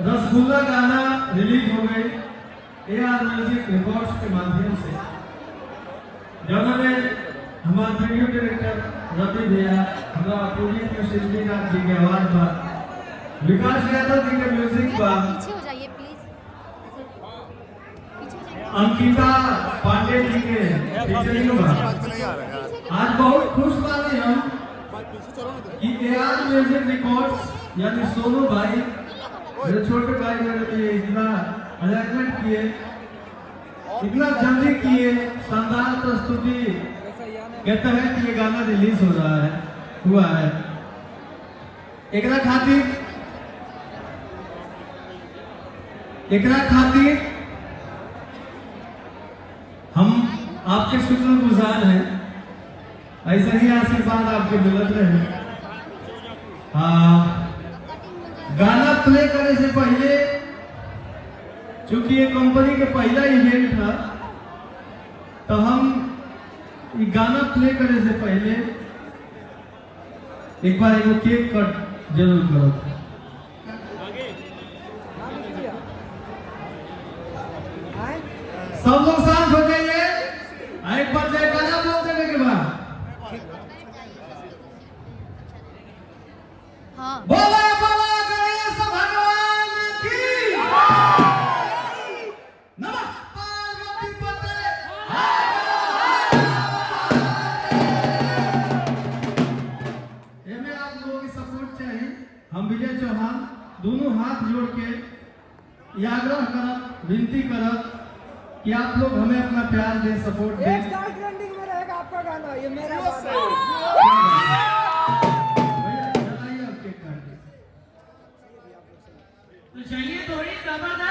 रसगुल्ला गाना रिलीज हो गई AR म्यूजिक रिकॉर्ड्स के माध्यम से, जिन्होंने हमारे वीडियो डायरेक्टर रवि भैया, हमारा प्रोड्यूसर शिल्पी नाथ जी के आवाज पर, विकास यादव जी के म्यूजिक पर, पीछे हो जाइए प्लीज, अंकिता पांडे जी के फीचरिंग पर। आज बहुत खुश बात है हम कि AR म्यूजिक रिकॉर्ड्स यानी सोनू भाई, मेरे छोटे भाई, मेरे लिए इतना अरेंजमेंट किए, इतना जल्दी किए, शानदार प्रस्तुति के तहत ये गाना रिलीज हो रहा है, हुआ है। एकरा खातिर हम आपके शुक्रगुजार हैं, ऐसे ही आशीर्वाद आपके मिलत रहे। गाना प्ले करने से पहले, चूंकि ये कंपनी के पहला इवेंट था, तो हम ये गाना प्ले करने से पहले एक बार एक केक कट जरूर करो। सब लोग शांत हो जाइए, एक बार जयकारा बोल देने के बाद हाँ बोला बोला गणेश भगवान की नमः पार्वती पते। हमें आप लोगों की सपोर्ट चाहिए। हम विजय चौहान दोनों हाथ जोड़ के आग्रह करब, विनती करब कि आप लोग हमें अपना प्यार दें, सपोर्ट दें। एक साल ट्रेंडिंग में रहेगा आपका गाना, ये मेरा गाना है। तो चलिए थोड़ी जबरदस्त